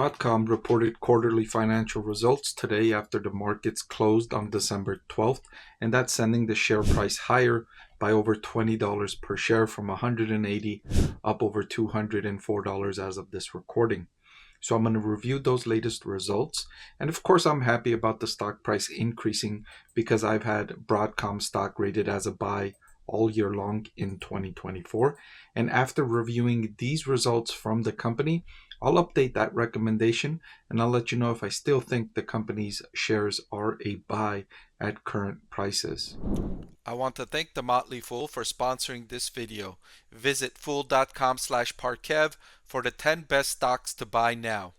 Broadcom reported quarterly financial results today after the markets closed on December 12th, and that's sending the share price higher by over $20 per share from $180 up over $204 as of this recording. So I'm going to review those latest results. And of course, I'm happy about the stock price increasing because I've had Broadcom stock rated as a buy all year long in 2024. And after reviewing these results from the company, I'll update that recommendation and I'll let you know if I still think the company's shares are a buy at current prices. I want to thank The Motley Fool for sponsoring this video. Visit fool.com/Parkev for the 10 best stocks to buy now.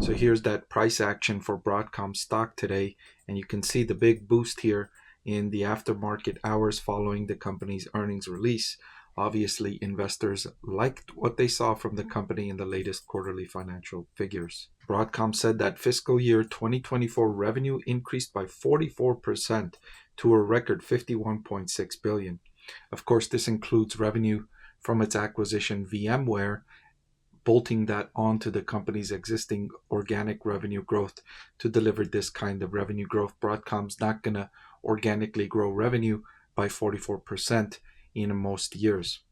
So here's that price action for Broadcom stock today, and you can see the big boost here in the aftermarket hours following the company's earnings release. Obviously, investors liked what they saw from the company in the latest quarterly financial figures. Broadcom said that fiscal year 2024 revenue increased by 44% to a record $51.6 billion. Of course, this includes revenue from its acquisition VMware, bolting that onto the company's existing organic revenue growth to deliver this kind of revenue growth. Broadcom's not going to organically grow revenue by 44% in most years.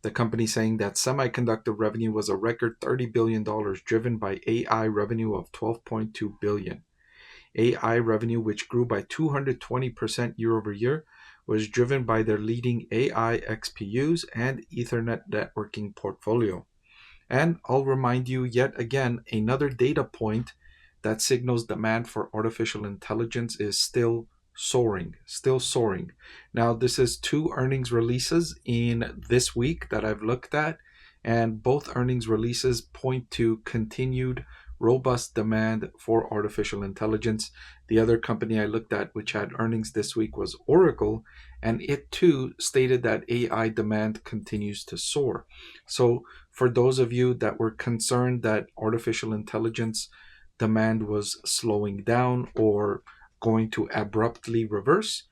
The company saying that semiconductor revenue was a record $30 billion, driven by AI revenue of $12.2 billion. AI revenue, which grew by 220% year over year, was driven by their leading AI XPUs and Ethernet networking portfolio. And I'll remind you yet again, another data point that signals demand for artificial intelligence is still soaring. Now, this is 2 earnings releases in this week that I've looked at, and both earnings releases point to continued robust demand for artificial intelligence. The other company I looked at which had earnings this week was Oracle, and it too stated that AI demand continues to soar. So for those of you that were concerned that artificial intelligence demand was slowing down or going to abruptly reverse,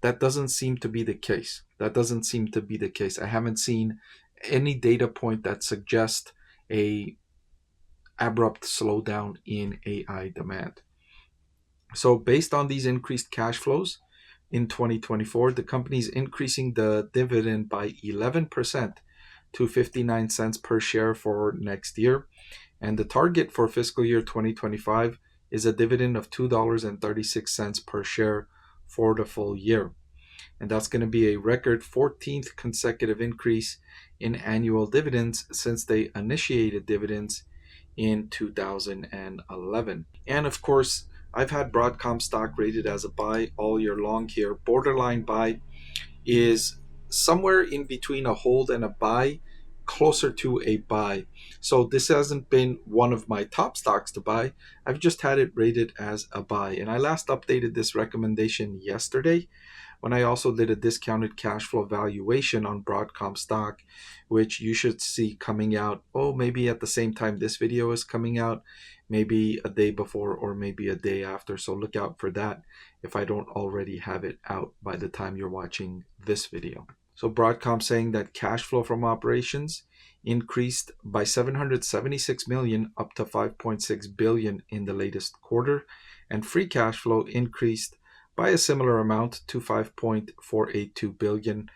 that doesn't seem to be the case. I haven't seen any data point that suggests a abrupt slowdown in AI demand. So based on these increased cash flows in 2024, the company is increasing the dividend by 11% to 59 cents per share for next year. And the target for fiscal year 2025 is a dividend of $2.36 per share for the full year. And that's going to be a record 14th consecutive increase in annual dividends since they initiated dividends in 2011. And of course, I've had Broadcom stock rated as a buy all year long here. Borderline buy is somewhere in between a hold and a buy, closer to a buy. So this hasn't been one of my top stocks to buy. I've just had it rated as a buy. And I last updated this recommendation yesterday when I also did a discounted cash flow valuation on Broadcom stock, which you should see coming out, maybe at the same time this video is coming out, maybe a day before or maybe a day after. So look out for that if I don't already have it out by the time you're watching this video. So Broadcom saying that cash flow from operations increased by $776 million up to $5.6 billion in the latest quarter, and free cash flow increased by a similar amount to $5.482 billion.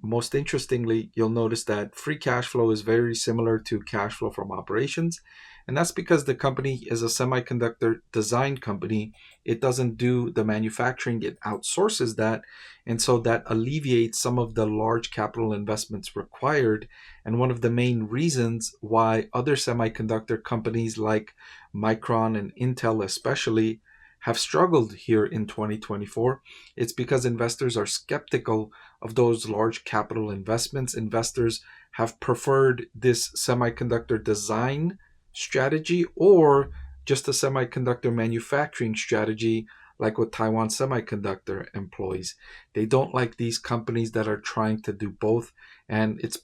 Most interestingly, you'll notice that free cash flow is very similar to cash flow from operations, and that's because the company is a semiconductor design company. It doesn't do the manufacturing, it outsources that, and so that alleviates some of the large capital investments required. And one of the main reasons why other semiconductor companies like Micron and Intel especially have struggled here in 2024, it's because investors are skeptical of those large capital investments. Investors have preferred this semiconductor design strategy or just a semiconductor manufacturing strategy like what Taiwan Semiconductor employs. They don't like these companies that are trying to do both, and it's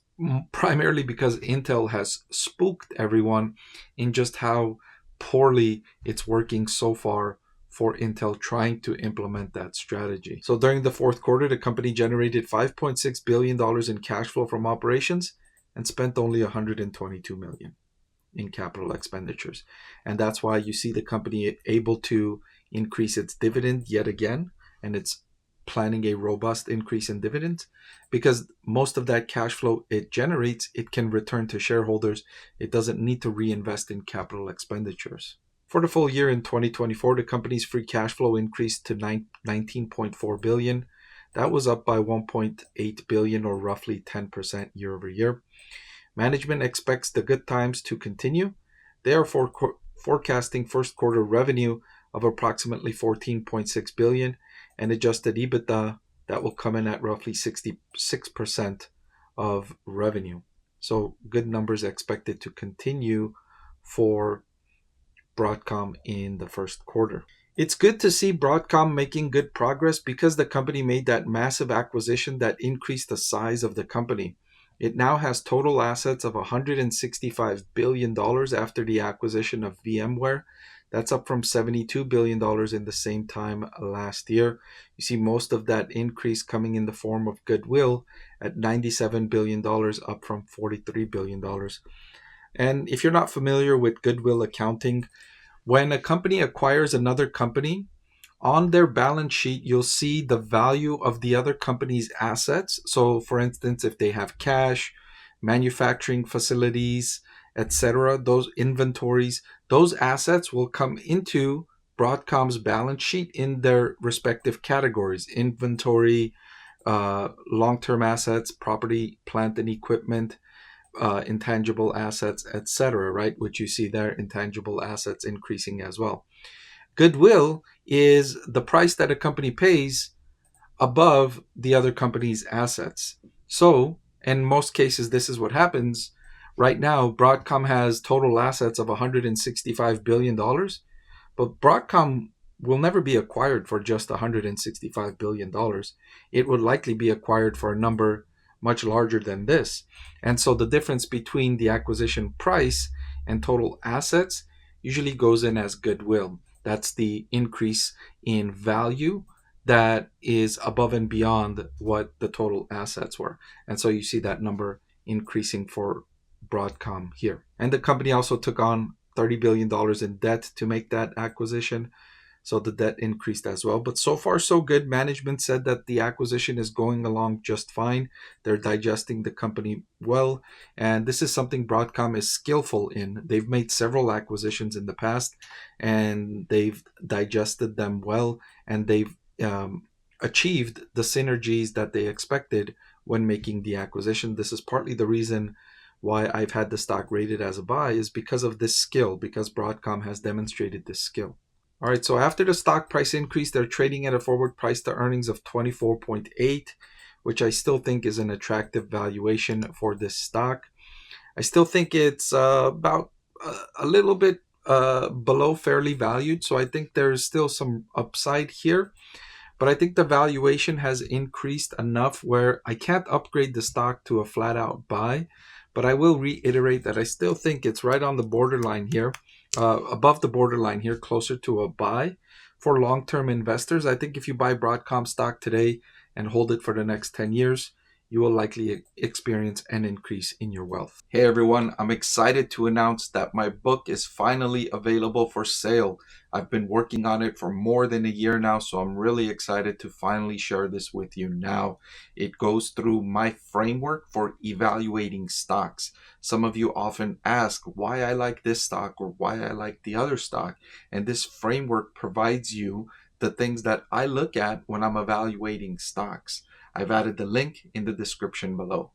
primarily because Intel has spooked everyone in just how poorly it's working so far for Intel trying to implement that strategy. So during the fourth quarter, the company generated $5.6 billion in cash flow from operations and spent only $122 million. in capital expenditures. And that's why you see the company able to increase its dividend yet again, and it's planning a robust increase in dividends because most of that cash flow it generates, it can return to shareholders. It doesn't need to reinvest in capital expenditures. For the full year in 2024, the company's free cash flow increased to 19.4 billion. That was up by 1.8 billion or roughly 10% year over year. Management expects the good times to continue. They are forecasting first quarter revenue of approximately 14.6 billion and adjusted EBITDA that will come in at roughly 66% of revenue. So good numbers expected to continue for Broadcom in the first quarter. It's good to see Broadcom making good progress because the company made that massive acquisition that increased the size of the company. It now has total assets of $165 billion after the acquisition of VMware. That's up from $72 billion in the same time last year. You see most of that increase coming in the form of goodwill at $97 billion, up from $43 billion. And if you're not familiar with goodwill accounting, when a company acquires another company, on their balance sheet, you'll see the value of the other company's assets. So, for instance, if they have cash, manufacturing facilities, etc., those inventories, those assets will come into Broadcom's balance sheet in their respective categories: inventory, long-term assets, property, plant and equipment, intangible assets, etc., right? Which you see there, intangible assets increasing as well. Goodwill is the price that a company pays above the other company's assets. So, in most cases, this is what happens. Right now, Broadcom has total assets of $165 billion, but Broadcom will never be acquired for just $165 billion. It would likely be acquired for a number much larger than this. And so the difference between the acquisition price and total assets usually goes in as goodwill. That's the increase in value that is above and beyond what the total assets were. And so you see that number increasing for Broadcom here. And the company also took on $30 billion in debt to make that acquisition. So the debt increased as well. But so far, so good. Management said that the acquisition is going along just fine. They're digesting the company well. And this is something Broadcom is skillful in. They've made several acquisitions in the past, and they've digested them well. And they've achieved the synergies that they expected when making the acquisition. This is partly the reason why I've had the stock rated as a buy, is because of this skill, because Broadcom has demonstrated this skill. All right, so after the stock price increase, they're trading at a forward price to earnings of 24.8, which I still think is an attractive valuation for this stock. I still think it's about a little bit below fairly valued, so I think there's still some upside here. But I think the valuation has increased enough where I can't upgrade the stock to a flat out buy, but I will reiterate that I still think it's right on the borderline here, above the borderline here, closer to a buy for long-term investors. I think if you buy Broadcom stock today and hold it for the next 10 years, you will likely experience an increase in your wealth. Hey everyone, I'm excited to announce that my book is finally available for sale. I've been working on it for more than a year now, so I'm really excited to finally share this with you now. It goes through my framework for evaluating stocks. Some of you often ask why I like this stock or why I like the other stock, and this framework provides you the things that I look at when I'm evaluating stocks. I've added the link in the description below.